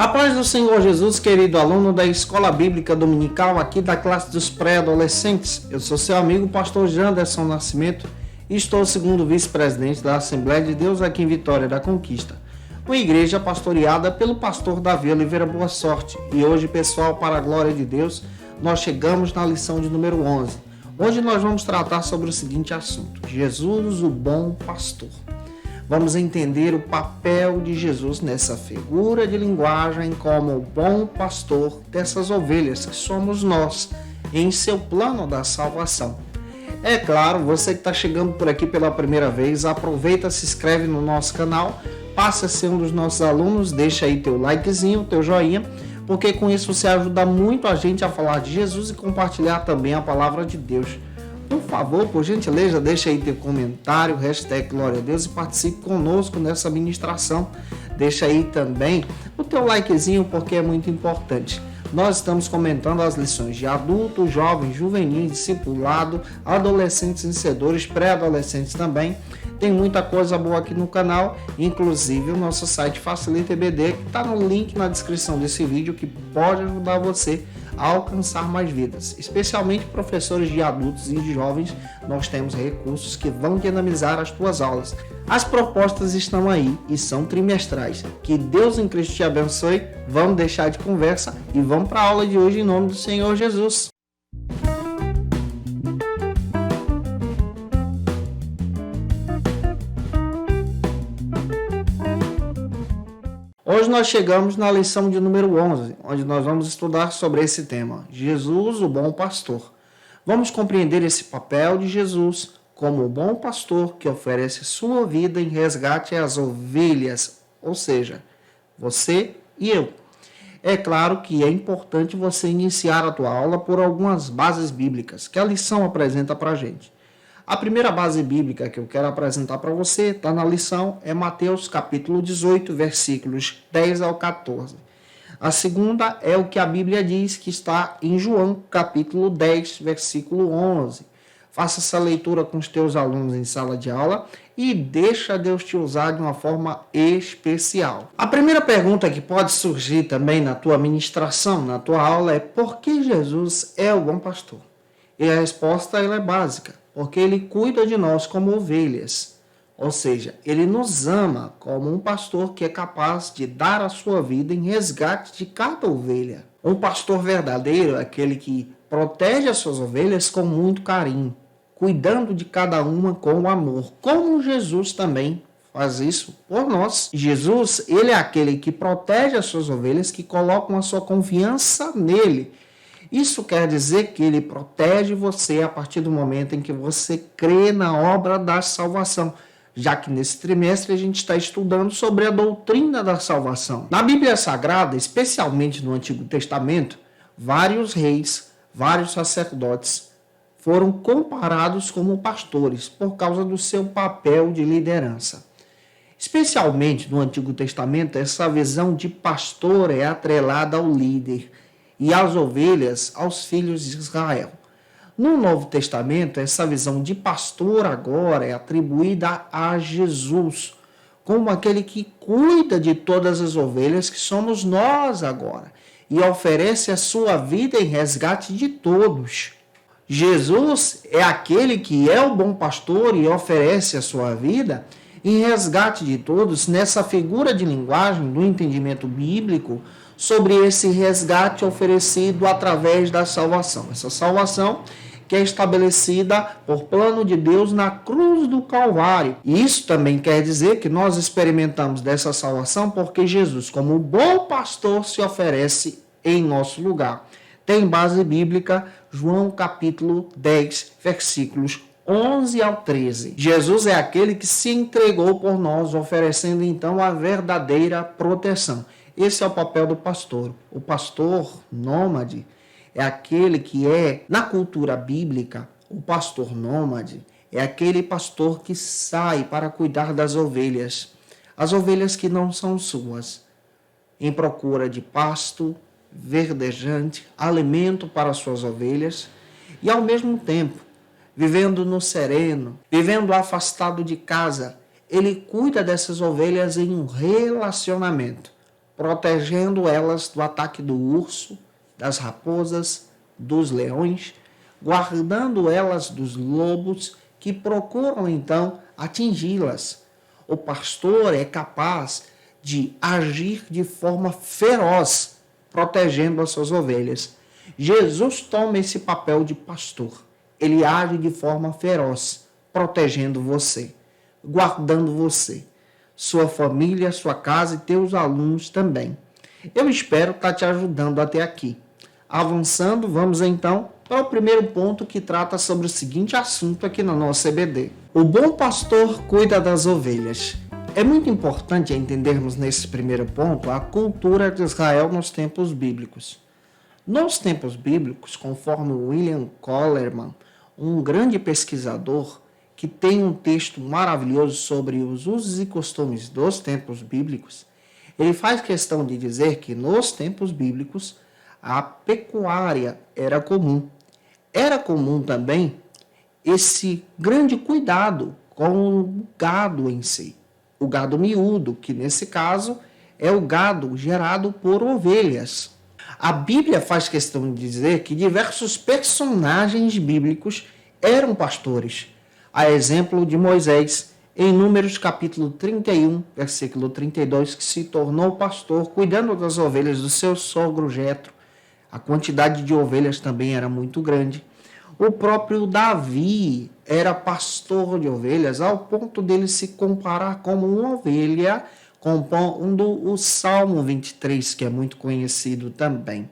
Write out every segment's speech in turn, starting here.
A paz do Senhor Jesus, querido aluno da Escola Bíblica Dominical, aqui da classe dos pré-adolescentes. Eu sou seu amigo, pastor Janderson Nascimento, e estou segundo vice-presidente da Assembleia de Deus aqui em Vitória da Conquista, uma igreja pastoreada pelo pastor Davi Oliveira Boa Sorte. E hoje, pessoal, para a glória de Deus, nós chegamos na lição de número 11. Hoje nós vamos tratar sobre o seguinte assunto: Jesus, o bom pastor. Vamos entender o papel de Jesus nessa figura de linguagem como o bom pastor dessas ovelhas que somos nós, em seu plano da salvação. É claro, você que está chegando por aqui pela primeira vez, aproveita, se inscreve no nosso canal, passa a ser um dos nossos alunos, deixa aí teu likezinho, teu joinha, porque com isso você ajuda muito a gente a falar de Jesus e compartilhar também a palavra de Deus. Por favor, por gentileza, deixa aí teu comentário, hashtag Glória a Deus, e participe conosco nessa ministração. Deixa aí também o teu likezinho, porque é muito importante. Nós estamos comentando as lições de adultos, jovens, juvenis, discipulado, adolescentes, vencedores, pré-adolescentes também. Tem muita coisa boa aqui no canal, inclusive o nosso site Facilita EBD, que está no link na descrição desse vídeo, que pode ajudar você a alcançar mais vidas. Especialmente professores de adultos e de jovens, nós temos recursos que vão dinamizar as tuas aulas. As propostas estão aí e são trimestrais. Que Deus em Cristo te abençoe. Vamos deixar de conversa e vamos para a aula de hoje em nome do Senhor Jesus. Hoje nós chegamos na lição de número 11, onde nós vamos estudar sobre esse tema, Jesus, o bom pastor. Vamos compreender esse papel de Jesus como o bom pastor que oferece sua vida em resgate às ovelhas, ou seja, você e eu. É claro que é importante você iniciar a tua aula por algumas bases bíblicas que a lição apresenta para a gente. A primeira base bíblica que eu quero apresentar para você, está na lição, é Mateus capítulo 18, versículos 10 ao 14. A segunda é o que a Bíblia diz, que está em João capítulo 10, versículo 11. Faça essa leitura com os teus alunos em sala de aula e deixa Deus te usar de uma forma especial. A primeira pergunta que pode surgir também na tua ministração, na tua aula, é: por que Jesus é o bom pastor? E a resposta ela é básica: porque ele cuida de nós como ovelhas. Ou seja, ele nos ama como um pastor que é capaz de dar a sua vida em resgate de cada ovelha. Um pastor verdadeiro é aquele que protege as suas ovelhas com muito carinho, cuidando de cada uma com amor, como Jesus também faz isso por nós. Jesus, ele é aquele que protege as suas ovelhas, que colocam a sua confiança nele. Isso quer dizer que ele protege você a partir do momento em que você crê na obra da salvação, já que nesse trimestre a gente está estudando sobre a doutrina da salvação. Na Bíblia Sagrada, especialmente no Antigo Testamento, vários reis, vários sacerdotes foram comparados como pastores por causa do seu papel de liderança. Especialmente no Antigo Testamento, essa visão de pastor é atrelada ao líder e as ovelhas aos filhos de Israel. No Novo Testamento, essa visão de pastor agora é atribuída a Jesus, como aquele que cuida de todas as ovelhas, que somos nós agora, e oferece a sua vida em resgate de todos. Jesus é aquele que é o bom pastor e oferece a sua vida em resgate de todos, nessa figura de linguagem do entendimento bíblico sobre esse resgate oferecido através da salvação. Essa salvação que é estabelecida por plano de Deus na cruz do Calvário. E isso também quer dizer que nós experimentamos dessa salvação porque Jesus, como bom pastor, se oferece em nosso lugar. Tem base bíblica, João capítulo 10, versículos 11 ao 13. Jesus é aquele que se entregou por nós, oferecendo então a verdadeira proteção. Esse é o papel do pastor. O pastor nômade é aquele que é, na cultura bíblica, o pastor nômade é aquele pastor que sai para cuidar das ovelhas, as ovelhas que não são suas, em procura de pasto verdejante, alimento para suas ovelhas, e ao mesmo tempo, vivendo no sereno, vivendo afastado de casa, ele cuida dessas ovelhas em um relacionamento. protegendo elas do ataque do urso, das raposas, dos leões, guardando elas dos lobos que procuram então atingi-las. O pastor é capaz de agir de forma feroz, protegendo as suas ovelhas. Jesus toma esse papel de pastor. Ele age de forma feroz, protegendo você, guardando você, sua família, sua casa e teus alunos também. Eu espero estar te ajudando até aqui. Avançando, vamos então para o primeiro ponto que trata sobre o seguinte assunto aqui no nosso EBD. O bom pastor cuida das ovelhas. É muito importante entendermos nesse primeiro ponto a cultura de Israel nos tempos bíblicos. Nos tempos bíblicos, conforme William Collerman, um grande pesquisador que tem um texto maravilhoso sobre os usos e costumes dos tempos bíblicos, ele faz questão de dizer que nos tempos bíblicos a pecuária era comum. Era comum também esse grande cuidado com o gado em si. O gado miúdo, que nesse caso é o gado gerado por ovelhas. A Bíblia faz questão de dizer que diversos personagens bíblicos eram pastores. A exemplo de Moisés, em Números capítulo 31, versículo 32, que se tornou pastor cuidando das ovelhas do seu sogro Jetro. A quantidade de ovelhas também era muito grande. O próprio Davi era pastor de ovelhas, ao ponto dele se comparar como uma ovelha, compondo o Salmo 23, que é muito conhecido também.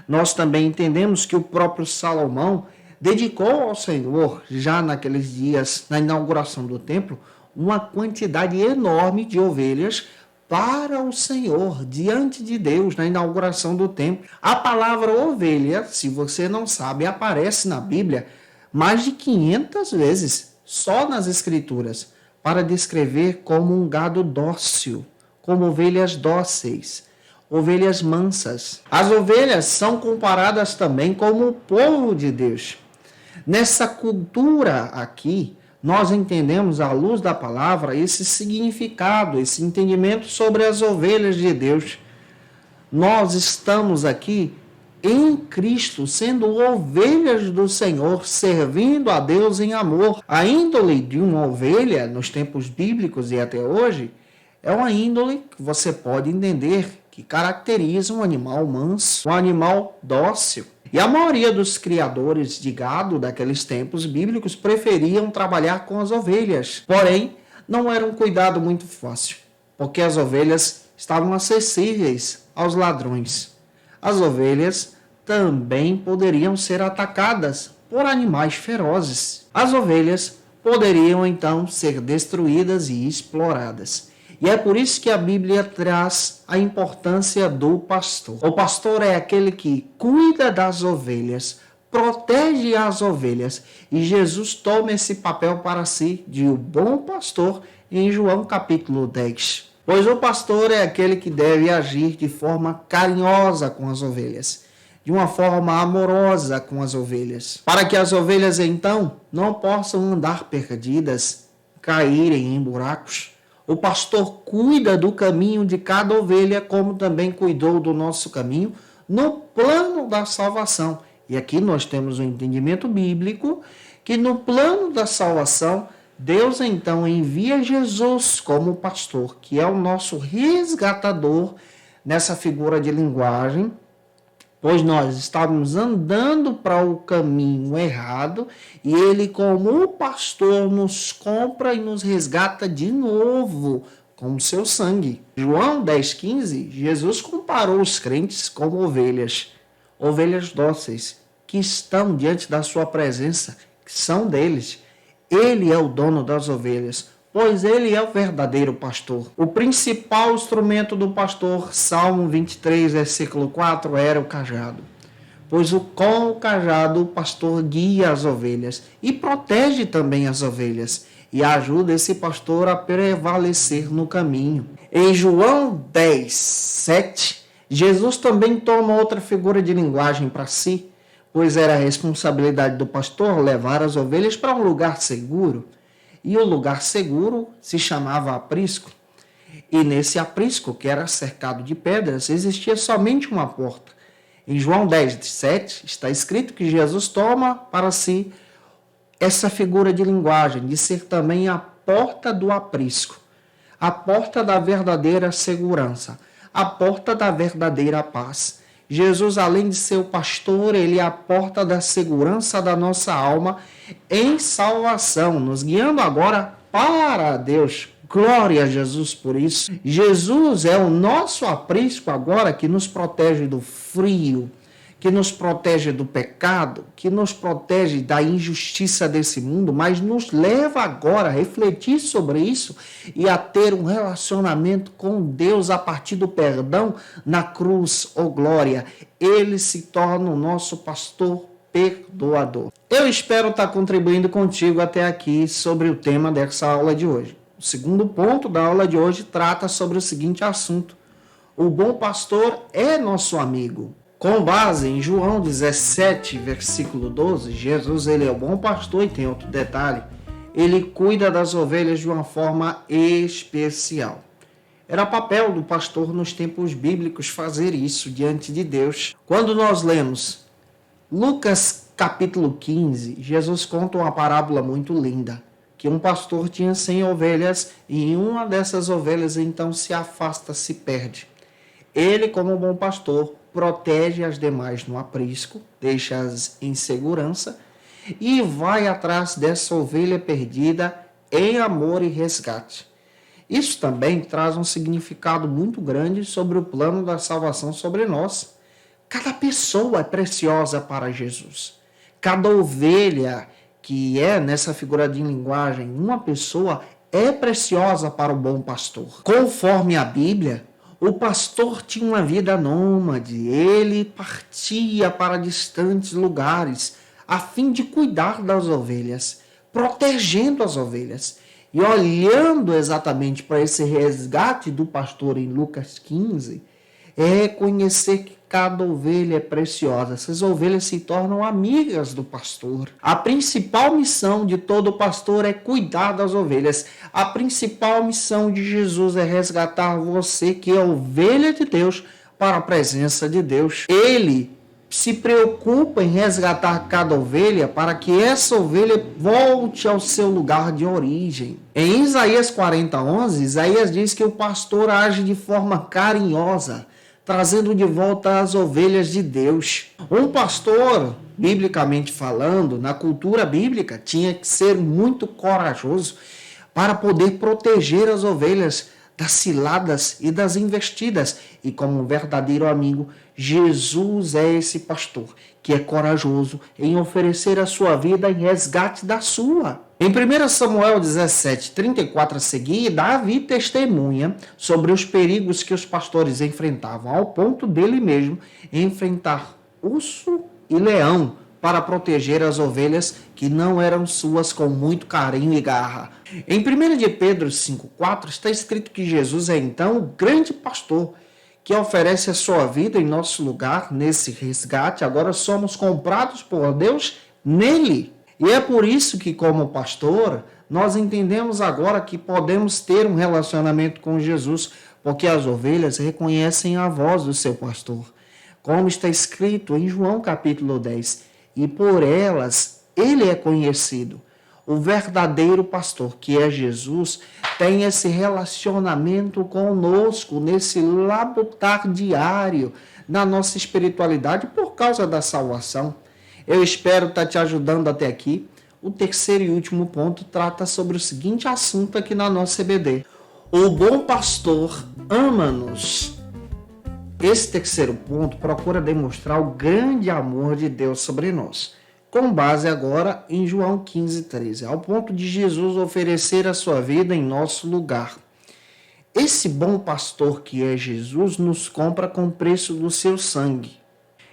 Nós também entendemos que o próprio Salomão dedicou ao Senhor, já naqueles dias, na inauguração do templo, uma quantidade enorme de ovelhas para o Senhor, diante de Deus, na inauguração do templo. A palavra ovelha, se você não sabe, aparece na Bíblia mais de 500 vezes, só nas Escrituras, para descrever como um gado dócil, como ovelhas dóceis, ovelhas mansas. As ovelhas são comparadas também como o povo de Deus. Nessa cultura aqui, nós entendemos, à luz da palavra, esse significado, esse entendimento sobre as ovelhas de Deus. Nós estamos aqui em Cristo, sendo ovelhas do Senhor, servindo a Deus em amor. A índole de uma ovelha, nos tempos bíblicos e até hoje, é uma índole que você pode entender que caracteriza um animal manso, um animal dócil. E a maioria dos criadores de gado daqueles tempos bíblicos preferiam trabalhar com as ovelhas. Porém, não era um cuidado muito fácil, porque as ovelhas estavam acessíveis aos ladrões. As ovelhas também poderiam ser atacadas por animais ferozes. As ovelhas poderiam então ser destruídas e exploradas. E é por isso que a Bíblia traz a importância do pastor. O pastor é aquele que cuida das ovelhas, protege as ovelhas. E Jesus toma esse papel para si de o bom pastor em João capítulo 10. Pois o pastor é aquele que deve agir de forma carinhosa com as ovelhas, de uma forma amorosa com as ovelhas, para que as ovelhas então não possam andar perdidas, caírem em buracos. O pastor cuida do caminho de cada ovelha, como também cuidou do nosso caminho no plano da salvação. E aqui nós temos um entendimento bíblico que no plano da salvação, Deus então envia Jesus como pastor, que é o nosso resgatador nessa figura de linguagem, pois nós estávamos andando para o caminho errado e ele, como o pastor, nos compra e nos resgata de novo com o seu sangue. João 10,15, Jesus comparou os crentes como ovelhas, ovelhas dóceis, que estão diante da sua presença, que são deles. Ele é o dono das ovelhas, pois ele é o verdadeiro pastor. O principal instrumento do pastor, Salmo 23, versículo 4, era o cajado. Pois com o cajado o pastor guia as ovelhas e protege também as ovelhas e ajuda esse pastor a prevalecer no caminho. Em João 10, 7, Jesus também toma outra figura de linguagem para si, pois era a responsabilidade do pastor levar as ovelhas para um lugar seguro. E o lugar seguro se chamava aprisco. E nesse aprisco, que era cercado de pedras, existia somente uma porta. Em João 10:7 está escrito que Jesus toma para si essa figura de linguagem, de ser também a porta do aprisco, a porta da verdadeira segurança, a porta da verdadeira paz. Jesus, além de ser o pastor, ele é a porta da segurança da nossa alma em salvação, nos guiando agora para Deus. Glória a Jesus por isso. Jesus é o nosso aprisco agora que nos protege do frio, que nos protege do pecado, que nos protege da injustiça desse mundo, mas nos leva agora a refletir sobre isso e a ter um relacionamento com Deus a partir do perdão na cruz, oh glória. Ele se torna o nosso pastor perdoador. Eu espero estar contribuindo contigo até aqui sobre o tema dessa aula de hoje. O segundo ponto da aula de hoje trata sobre o seguinte assunto: o bom pastor é nosso amigo. Com base em João 17, versículo 12, Jesus ele é o bom pastor e tem outro detalhe, ele cuida das ovelhas de uma forma especial. Era papel do pastor nos tempos bíblicos fazer isso diante de Deus. Quando nós lemos Lucas capítulo 15, Jesus conta uma parábola muito linda, que um pastor tinha 100 ovelhas e uma dessas ovelhas então se afasta, se perde. Ele, como bom pastor, protege as demais no aprisco, deixa-as em segurança e vai atrás dessa ovelha perdida em amor e resgate. Isso também traz um significado muito grande sobre o plano da salvação sobre nós. Cada pessoa é preciosa para Jesus. Cada ovelha que é, nessa figura de linguagem, uma pessoa é preciosa para o bom pastor. Conforme a Bíblia, o pastor tinha uma vida nômade, ele partia para distantes lugares a fim de cuidar das ovelhas, protegendo as ovelhas. E olhando exatamente para esse resgate do pastor em Lucas 15, é reconhecer que cada ovelha é preciosa. Essas ovelhas se tornam amigas do pastor. A principal missão de todo pastor é cuidar das ovelhas. A principal missão de Jesus é resgatar você, que é ovelha de Deus, para a presença de Deus. Ele se preocupa em resgatar cada ovelha para que essa ovelha volte ao seu lugar de origem. Em Isaías 40:11, Isaías diz que o pastor age de forma carinhosa, trazendo de volta as ovelhas de Deus. Um pastor, biblicamente falando, na cultura bíblica, tinha que ser muito corajoso para poder proteger as ovelhas das ciladas e das investidas. E como um verdadeiro amigo, Jesus é esse pastor que é corajoso em oferecer a sua vida em resgate da sua. Em 1 Samuel 17:34 a seguir, Davi testemunha sobre os perigos que os pastores enfrentavam, ao ponto dele mesmo enfrentar urso e leão para proteger as ovelhas que não eram suas com muito carinho e garra. Em 1 de Pedro 5:4 está escrito que Jesus é então o grande pastor que oferece a sua vida em nosso lugar, nesse resgate. Agora somos comprados por Deus nele. E é por isso que, como pastor, nós entendemos agora que podemos ter um relacionamento com Jesus, porque as ovelhas reconhecem a voz do seu pastor. Como está escrito em João capítulo 10, e por elas ele é conhecido. O verdadeiro pastor, que é Jesus, tem esse relacionamento conosco, nesse labutar diário, na nossa espiritualidade, por causa da salvação. Eu espero estar te ajudando até aqui. O terceiro e último ponto trata sobre o seguinte assunto aqui na nossa EBD. O bom pastor ama-nos. Esse terceiro ponto procura demonstrar o grande amor de Deus sobre nós, com base agora em João 15:13, ao ponto de Jesus oferecer a sua vida em nosso lugar. Esse bom pastor que é Jesus nos compra com o preço do seu sangue.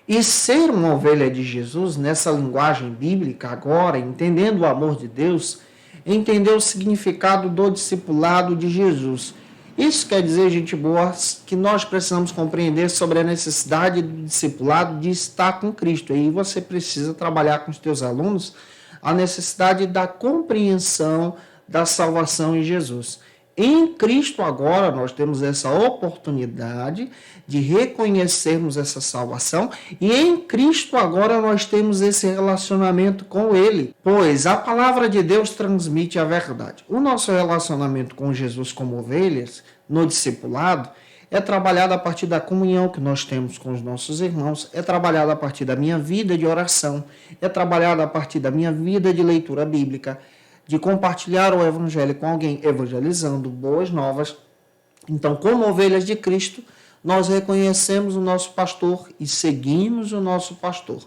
E ser uma ovelha de Jesus, nessa linguagem bíblica agora, entendendo o amor de Deus, entender o significado do discipulado de Jesus. Isso quer dizer, gente boa, que nós precisamos compreender sobre a necessidade do discipulado de estar com Cristo. E aí você precisa trabalhar com os teus alunos a necessidade da compreensão da salvação em Jesus. Em Cristo agora nós temos essa oportunidade de reconhecermos essa salvação e em Cristo agora nós temos esse relacionamento com Ele, pois a palavra de Deus transmite a verdade. O nosso relacionamento com Jesus como ovelhas, no discipulado, é trabalhado a partir da comunhão que nós temos com os nossos irmãos, é trabalhado a partir da minha vida de oração, é trabalhado a partir da minha vida de leitura bíblica, de compartilhar o evangelho com alguém, evangelizando boas novas. Então, como ovelhas de Cristo, nós reconhecemos o nosso pastor e seguimos o nosso pastor.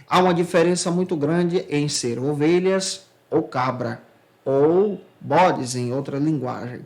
Há uma diferença muito grande em ser ovelhas ou cabra, ou bodes em outra linguagem.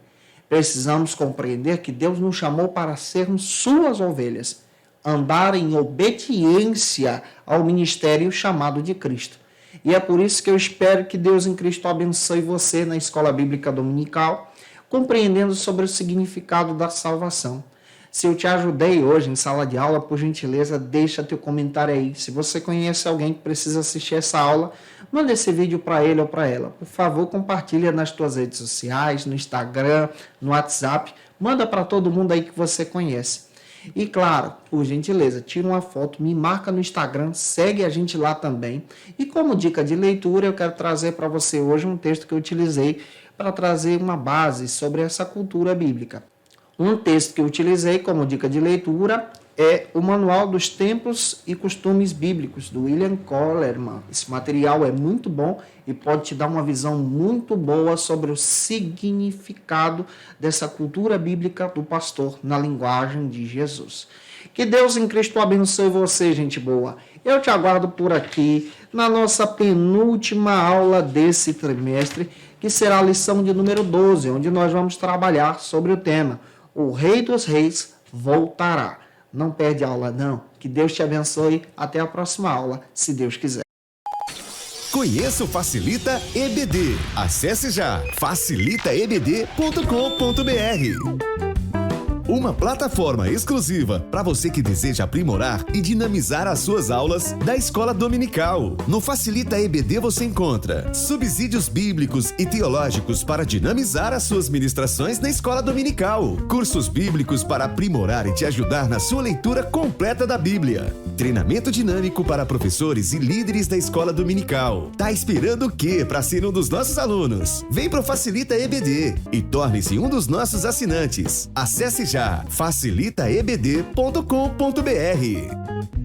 Precisamos compreender que Deus nos chamou para sermos suas ovelhas, andar em obediência ao ministério chamado de Cristo. E é por isso que eu espero que Deus em Cristo abençoe você na Escola Bíblica Dominical, compreendendo sobre o significado da salvação. Se eu te ajudei hoje em sala de aula, por gentileza, deixa teu comentário aí. Se você conhece alguém que precisa assistir essa aula, manda esse vídeo para ele ou para ela. Por favor, compartilha nas tuas redes sociais, no Instagram, no WhatsApp. Manda para todo mundo aí que você conhece. E claro, por gentileza, tira uma foto, me marca no Instagram, segue a gente lá também. E como dica de leitura, eu quero trazer para você hoje um texto que eu utilizei para trazer uma base sobre essa cultura bíblica. Um texto que eu utilizei como dica de leitura é o Manual dos Tempos e Costumes Bíblicos, do William Kohlerman. Esse material é muito bom e pode te dar uma visão muito boa sobre o significado dessa cultura bíblica do pastor na linguagem de Jesus. Que Deus em Cristo abençoe você, gente boa. Eu te aguardo por aqui na nossa penúltima aula desse trimestre, que será a lição de número 12, onde nós vamos trabalhar sobre o tema O Rei dos Reis voltará. Não perde a aula, não. Que Deus te abençoe. Até a próxima aula, se Deus quiser. Conheça o Facilita EBD. Acesse já facilitaebd.com.br. Uma plataforma exclusiva para você que deseja aprimorar e dinamizar as suas aulas da Escola Dominical. No Facilita EBD você encontra subsídios bíblicos e teológicos para dinamizar as suas ministrações na Escola Dominical, cursos bíblicos para aprimorar e te ajudar na sua leitura completa da Bíblia, treinamento dinâmico para professores e líderes da Escola Dominical. Tá esperando o quê para ser um dos nossos alunos? Vem pro Facilita EBD e torne-se um dos nossos assinantes. Acesse já facilitaebd.com.br.